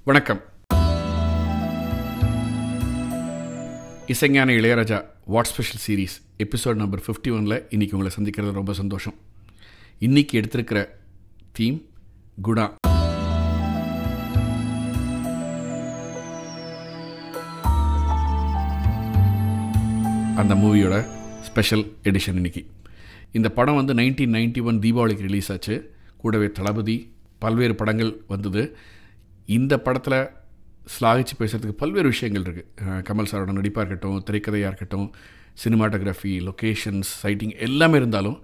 வணக்கம். இசைஞானி Ilaiyaraaja what special series episode number 51 இன்றைக்கி உங்களை சந்திக்கிறது ரொம்ப சந்தோஷம். இன்றைக்கி எடுத்திருக்கிற தீம் குணா. அந்த மூவியோட ஸ்பெஷல் எடிஷன் இன்றைக்கி. இந்த படம் 1991 தீபாவளிக்கு ரிலீஸ் ஆச்சு. கூடவே தளபதி பல்வேறு படங்கள் வந்தது. இந்த படத்தில் ஸ்லாகிச்சு பேசுகிறதுக்கு பல்வேறு விஷயங்கள் இருக்குது. கமல் சாரோட நடிப்பாக இருக்கட்டும், திரைக்கதையாக இருக்கட்டும், சினிமாட்டோகிராஃபி, லொக்கேஷன்ஸ், சைட்டிங் எல்லாமே இருந்தாலும்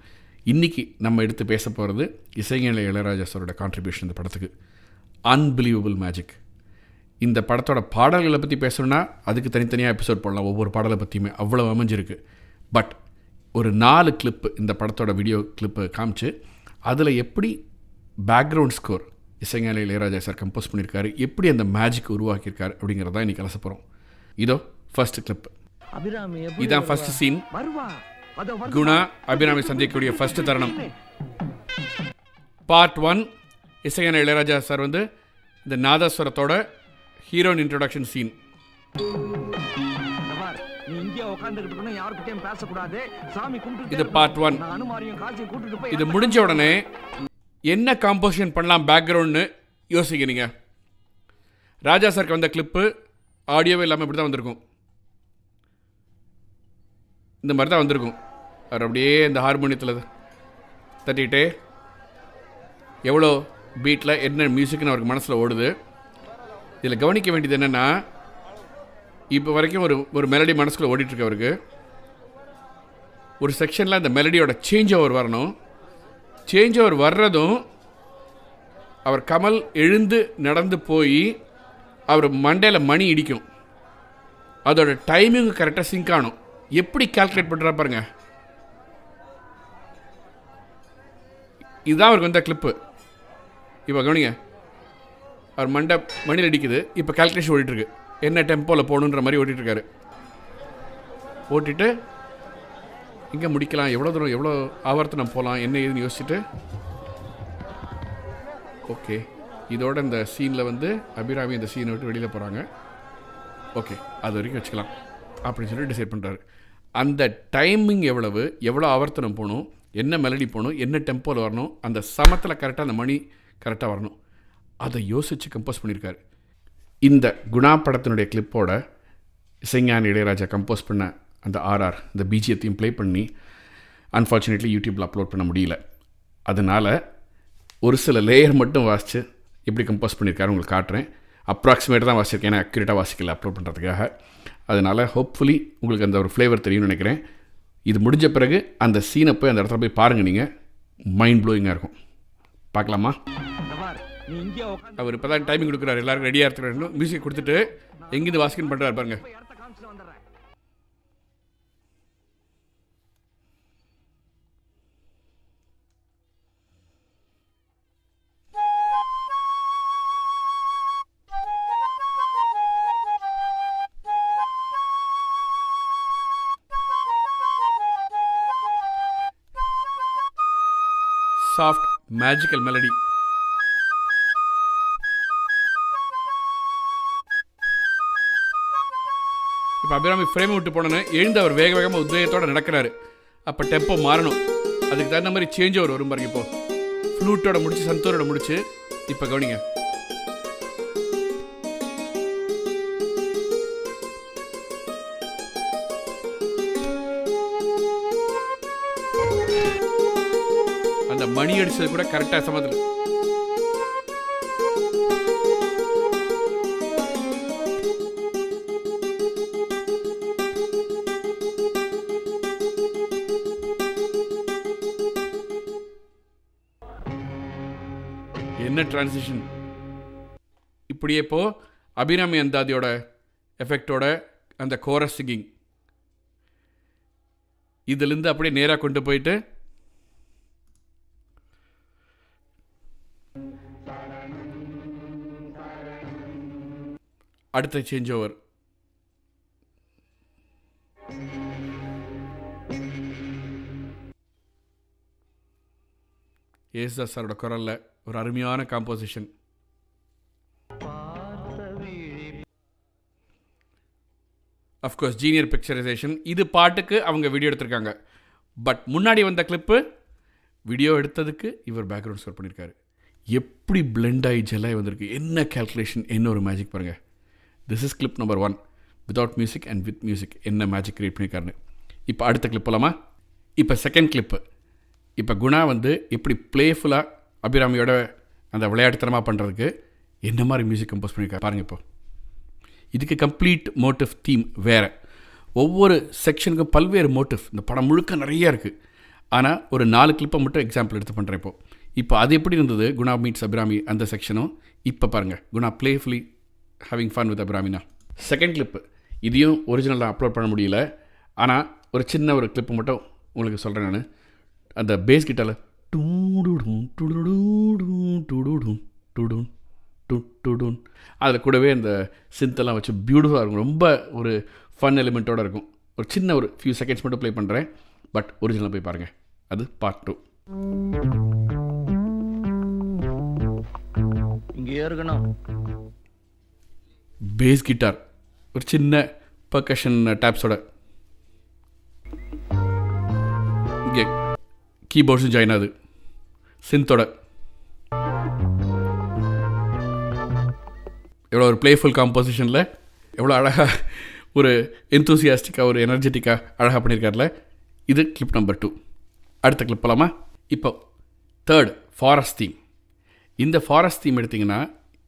இன்றைக்கி நம்ம எடுத்து பேச போகிறது இசைஞானி இளையராஜா சாரோட கான்ட்ரிபியூஷன் இந்த படத்துக்கு. Unbelievable magic. இந்த படத்தோட பாடல்களை பற்றி பேசணுன்னா அதுக்கு தனித்தனியாக எபிசோட் போடலாம். ஒவ்வொரு பாடலை பற்றியுமே அவ்வளோ அமைஞ்சிருக்கு. பட் ஒரு 4 கிளிப்பு இந்த படத்தோட வீடியோ கிளிப்பு காமிச்சு அதில் எப்படி பேக்ரவுண்ட் ஸ்கோர் இசைஞானி இளையராஜா சார் கம்போஸ் பண்ணியிருக்காரு, எப்படி அந்த மேஜிக் உருவாக்கியிருக்காரு அப்படிங்கிறதான் இன்றைக்கி கலச போகிறோம். இதோ ஃபர்ஸ்ட் கிளிப். இதான் ஃபர்ஸ்ட் சீன். குணா அபிராமி சந்திக்கக்கூடிய ஃபர்ஸ்ட் தருணம். பார்ட் 1 இசைஞானி இளையராஜா சார் இந்த நாதஸ்வரத்தோட ஹீரோயின் இன்ட்ரோடக்ஷன் சீன். இது பார்ட் 1. இது முடிஞ்ச உடனே என்ன காம்போசிஷன் பண்ணலாம் பேக்ரவுண்ட்னு யோசிக்கிறீங்க. ராஜா சாருக்கு வந்த கிளிப்பு ஆடியோவே இல்லாமல் இப்படி தான் வந்திருக்கும். இந்த மாதிரி தான் வந்திருக்கும். அவர் அப்படியே இந்த ஹார்மோனியத்தில் தட்டிகிட்டே எவ்வளோ பீட்டில் என்ன மியூசிக்னு அவருக்கு மனசில் ஓடுது. இதில் கவனிக்க வேண்டியது என்னென்னா, இப்போ வரைக்கும் ஒரு மெலடி மனசுக்குள்ளே ஓடிட்டுருக்கு அவருக்கு. ஒரு செக்ஷனில் அந்த மெலடியோட சேஞ்ச் ஓவர் வரணும். சேஞ்ச் ஓவர் வர்றதும் அவர் கமல் எழுந்து நடந்து போய் அவர் மண்டையில் மணி இடிக்கும். அதோட டைமிங் கரெக்டாக சிங்க் ஆகணும். எப்படி கால்குலேட் பண்ணுறா பாருங்க. இதுதான் அவருக்கு வந்த கிளிப்பு. இப்போ கவனிங்க, அவர் மணியில் அடிக்குது. இப்போ கால்குலேஷன் ஓடிட்டுருக்கு. என்ன டெம்போவில் போகணுன்ற மாதிரி ஓட்டிகிட்ருக்காரு. ஓட்டிட்டு இங்கே முடிக்கலாம், எவ்வளோ தூரம் எவ்வளோ ஆவர்த்தனம் போகலாம், என்ன ஏதுன்னு யோசிச்சுட்டு ஓகே இதோட இந்த சீனில் அபிராமி இந்த சீனை விட்டு வெளியில் போகிறாங்க. ஓகே அது வரைக்கும் வச்சுக்கலாம் அப்படின்னு சொல்லி டிசைட் பண்ணுறாரு. அந்த டைமிங் எவ்வளோ ஆவர்த்தனம் போகணும், என்ன மெலடி போகணும், என்ன டெம்போவில் வரணும், அந்த சமத்தில் கரெக்டாக அந்த மணி கரெக்டாக வரணும், அதை யோசித்து கம்போஸ் பண்ணியிருக்காரு. இந்த குணா படத்தினுடைய கிளிப்போட இசைஞானி இளையராஜா கம்போஸ் பண்ண அந்த ஆர்ஆர் இந்த பிஜிஎத்தையும் ப்ளே பண்ணி அன்ஃபார்ச்சுனேட்லி யூடியூப்பில் அப்லோட் பண்ண முடியல. அதனால் ஒரு சில லேயர் மட்டும் வாசித்து எப்படி கம்போஸ் பண்ணியிருக்காரு உங்களுக்கு காட்டுறேன். அப்ராக்சிமேட்டாக தான் வாசிச்சிருக்கேன், ஏன்னா அக்யூரேட்டாக வாசிக்கல அப்லோட் பண்ணுறதுக்காக. அதனால் ஹோப்ஃபுல்லி உங்களுக்கு அந்த ஒரு ஃப்ளேவர் தெரியும்னு நினைக்கிறேன். இது முடிஞ்ச பிறகு அந்த சீனை போய் அந்த இடத்துல போய் பாருங்கள். நீங்கள் மைண்ட் ப்ளோயிங்காக இருக்கும். பார்க்கலாமா? அவர் இப்போ தான் டைமிங் கொடுக்குறாரு, எல்லாருக்கும் ரெடியாக இருக்கிறாரு. மியூசிக் கொடுத்துட்டு எங்கேருந்து வாசிக்கன்னு பண்ணுறாரு பாருங்கள். Soft magical melody. இப்போ அபிராமி ஃப்ரேம் விட்டு போனோன்னு எழுந்து அவர் வேக வேகமாக உத்வேகத்தோடு நடக்கிறாரு. அப்போ டெம்போ மாறணும். அதுக்கு தகுந்த மாதிரி சேஞ்ச் ஓவர் வரும் பாருங்க. இப்போ ஃப்ளூட்டோட முடிச்சு சந்தூரோட முடிச்சு. இப்போ கவனிங்க, அந்த மணி அடிச்சது கூட கரெக்டாக சமத்தில். என்ன டிரான்சிஷன். இப்படியே இப்போ அபிராமி அந்தாதியோட எஃபெக்டோட அந்த கோரஸ் சிங்கிங் இதுலேருந்து அப்படியே நேராக கொண்டு போயிட்டு அடுத்த சேஞ்ச் ஓவர். ஏசுதாஸ் சாரோட குரலில் ஒரு அருமையான காம்போசிஷன். Of course junior picturisation. இது பாட்டுக்கு அவங்க வீடியோ எடுத்திருக்காங்க. பட் முன்னாடி வந்த கிளிப்பு வீடியோ எடுத்ததுக்கு இவர் பேக்ரவுண்ட் ஸ்கோர் பண்ணியிருக்காரு. எப்படி பிளெண்ட் ஆகி ஜெல்லாகி வந்திருக்கு, என்ன கேல்குலேஷன், என்ன ஒரு மேஜிக் பாருங்கள். This is clip number 1. Without music and with music என்ன மேஜிக் க்ரியேட் பண்ணியிருக்காருன்னு. இப்போ அடுத்த கிளிப் போகலாமா? இப்போ செகண்ட் கிளிப்பு. இப்போ குணா வந்து எப்படி ப்ளேஃபுல்லாக அபிராமியோட அந்த விளையாட்டுத்தனமாக பண்ணுறதுக்கு என்ன மாதிரி மியூசிக் கம்போஸ் பண்ணியிருக்காரு பாருங்கள். இப்போ இதுக்கு கம்ப்ளீட் மோட்டிவ் தீம் வேறு. ஒவ்வொரு செக்ஷனுக்கும் பல்வேறு மோட்டிவ் இந்த படம் முழுக்க நிறையா இருக்குது. ஆனால் ஒரு 4 கிளிப்பை மட்டும் எக்ஸாம்பிள் எடுத்து பண்ணுறேன். இப்போ அது எப்படி இருந்தது குணா மீட்ஸ் அபிராமி அந்த செக்ஷனும். இப்போ பாருங்கள் Guna playfully having fun with அபிராமினா. செகண்ட் கிளிப்பு இதையும் ஒரிஜினலாக அப்லோட் பண்ண முடியல. ஆனால் ஒரு சின்ன ஒரு கிளிப்பு மட்டும் உங்களுக்கு சொல்கிறேன் நான். அந்த பேஸ் கிட்டாரில் டூடுடும் டுடுடும் டுடுடும் டுடும் டுடுடும் அதில் கூடவே அந்த சிந்தெல்லாம் வச்சு பியூட்டிஃபுல்லாக இருக்கும். ரொம்ப ஒரு ஃபன் எலிமெண்ட்டோடு இருக்கும். ஒரு சின்ன ஒரு ஃபியூ செகண்ட்ஸ் மட்டும் ப்ளே பண்ணுறேன். பட் ஒரிஜினலாக போய் பாருங்கள். அது பார்ட் 2. இங்கே இருக்கணும். பேஸ் கிட்டார் ஒரு சின்ன பர்கஷன் டேப்ஸோட, இங்கே கீபோர்ட்ஸும் ஜாயின் ஆகுது சிந்தோட. எவ்வளோ ஒரு ப்ளேஃபுல் காம்போசிஷனில் எவ்வளோ அழகாக ஒரு எந்தூசியாஸ்டிக்காக ஒரு எனர்ஜெட்டிக்காக அழகாக பண்ணியிருக்காருல. இது கிளிப் நம்பர் 2. அடுத்த கிளிப் போகலாமா? இப்போ தேர்ட் ஃபாரஸ்ட் தீம். இந்த ஃபாரஸ்ட் தீம் எடுத்திங்கன்னா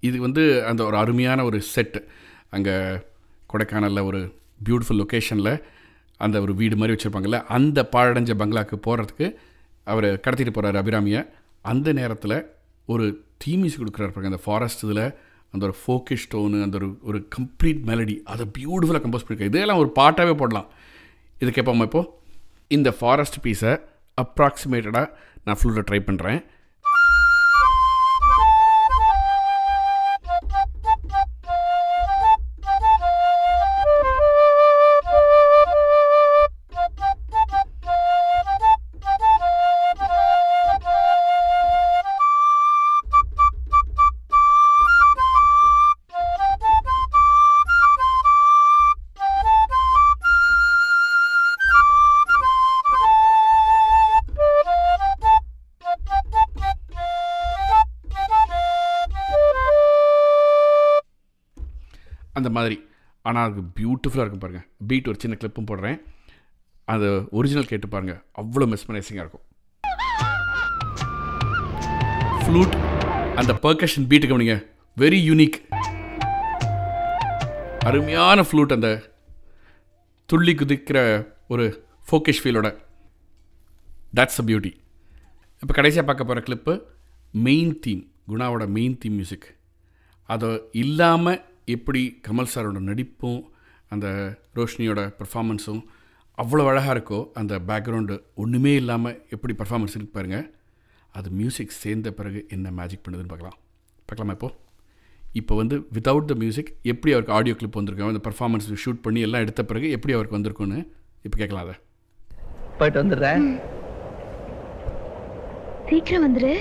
இது வந்து அந்த ஒரு அருமையான ஒரு செட்டு. அங்கே கொடைக்கானலில் ஒரு பியூட்டிஃபுல் லொக்கேஷனில் அந்த ஒரு வீடு மாதிரி வச்சுருப்பாங்கல்ல, அந்த பாழடைஞ்ச பங்களாவுக்கு போகிறதுக்கு அவர் கடத்திட்டு போகிறார் அபிராமியை. அந்த நேரத்தில் ஒரு தீம் மியூசிக் கொடுக்குறாரு அந்த ஃபாரஸ்ட். இதில் அந்த ஒரு ஃபோக்கிஷ் டோனு, அந்த ஒரு கம்ப்ளீட் மெலடி, அதை பியூட்டிஃபுல்லாக கம்போஸ் பண்ணியிருக்காரு. இதெல்லாம் ஒரு பாட்டாகவே போடலாம். இது கேட்போமா? இப்போது இந்த ஃபாரஸ்ட் பீஸை அப்ராக்சிமேட்டடாக நான் ஃப்ளூட்டில் ட்ரை பண்ணுறேன். அந்த மாதிரி. ஆனால் அது பியூட்டிஃபுல்லாக இருக்கும் பாருங்கள். பீட் ஒரு சின்ன கிளிப்பும் போடுறேன். அது ஒரிஜினல் கேட்டு பாருங்கள், அவ்வளோ மெஸ்மரைசிங்காக இருக்கும். ஃப்ளூட் அந்த பர்கஷன் பீட்டு கவனிங்க, வெரி யூனிக், அருமையான ஃப்ளூட், அந்த துள்ளி குதிக்கிற ஒரு ஃபோக்கிஷ் ஃபீலோட. That's a beauty. இப்போ கடைசியாக பார்க்க போகிற கிளிப்பு மெயின் தீம், குணாவோட மெயின் தீம் மியூசிக். அதை இல்லாமல் எப்படி கமல் சாரோட நடிப்பும் அந்த ரோஷினியோட பர்ஃபார்மன்ஸும் அவ்வளோ அழகாக இருக்கோ, அந்த பேக்ரவுண்டு ஒன்றுமே இல்லாமல் எப்படி பர்ஃபார்மன்ஸ் இருக்கு பாருங்கள். அது மியூசிக் சேர்ந்த பிறகு என்ன மேஜிக் பண்ணுதுன்னு பார்க்கலாமா? இப்போ வந்து வித்தவுட் த மியூசிக் எப்படி அவருக்கு ஆடியோ கிளிப் வந்திருக்கோம், அந்த பர்ஃபார்மன்ஸ் ஷூட் பண்ணி எல்லாம் எடுத்த பிறகு எப்படி அவருக்கு வந்திருக்குன்னு இப்போ கேட்கலாம். அதை போயிட்டு வந்துடுறேன். சீக்கிரம் வந்துரு,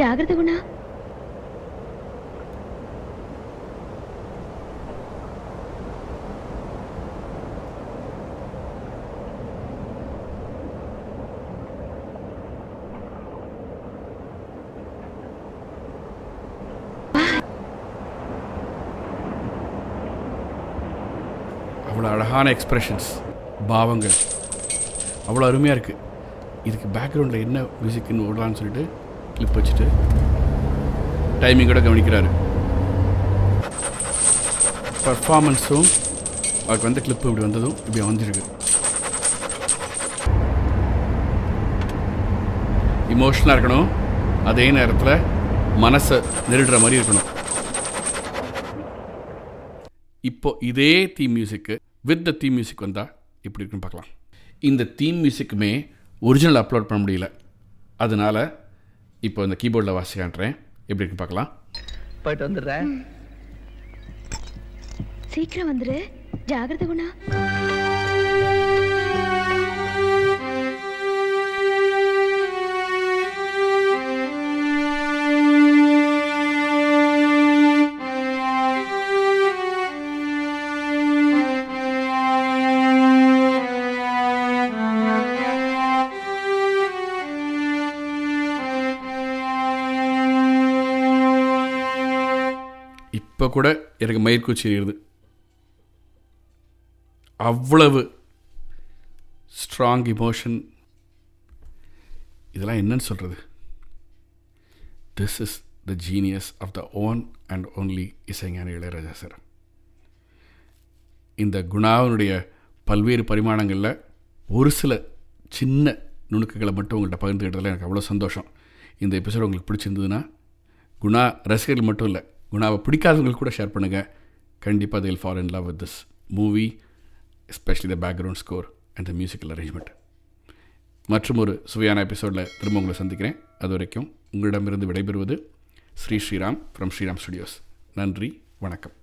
ஜாகிரதை குணா. அவ்வளோ அழகான எக்ஸ்ப்ரெஷன்ஸ், பாவங்கள் அவ்வளோ அருமையாக இருக்குது. இதுக்கு பேக்ரவுண்டில் என்ன மியூசிக்னு ஓடலான்னு சொல்லிட்டு கிளிப் வச்சுட்டு டைமிங்கோட கவனிக்கிறாரு. பர்ஃபார்மன்ஸும் அவருக்கு வந்த கிளிப்பு இப்படி வந்ததும் இப்படி வந்துருக்கு. இமோஷனலாக இருக்கணும், அதே நேரத்தில் மனசை நெருடுற மாதிரி இருக்கணும். இப்போ இதே theme music with the theme music வந்தால் எப்படி இருக்குன்னு பார்க்கலாம். இந்த தீம் மியூசிக்குமே ஒரிஜினல் அப்லோட் பண்ண முடியல. அதனால் இப்போ இந்த கீபோர்டில் வாசிக்கான்றேன், எப்படி இருக்குன்னு பார்க்கலாம். போயிட்டு வந்துடுறேன். சீக்கிரம் வந்துரு, ஜாகிரதை குணா. இப்போ கூட எனக்கு மயிர்கூச்சி எறியுது. அவ்வளவு ஸ்ட்ராங் இமோஷன். இதெல்லாம் என்னன்னு சொல்கிறது? This is the genius of the one and only Isaignani Ilaiyaraaja sir. இந்த குணாவினுடைய பல்வேறு பரிமாணங்களில் ஒரு சில சின்ன நுணுக்குகளை மட்டும் உங்கள்கிட்ட பகிர்ந்துக்கிட்டதில் எனக்கு அவ்வளோ சந்தோஷம். இந்த எபிசோட் உங்களுக்கு பிடிச்சிருந்ததுன்னா குணா ரசிகர்கள் மட்டும் இல்லை, குணாவை பிடிக்காதவங்களுக்கு கூட ஷேர் பண்ணுங்கள். கண்டிப்பாக they will fall in love with this movie, especially the background score and the musical arrangement. மற்றும் ஒரு சுவையான எபிசோடில் திரும்ப உங்களை சந்திக்கிறேன். அது வரைக்கும் உங்களிடமிருந்து விடைபெறுவது ஸ்ரீராம் ஃப்ரம் ஸ்ரீராம் ஸ்டுடியோஸ். நன்றி, வணக்கம்.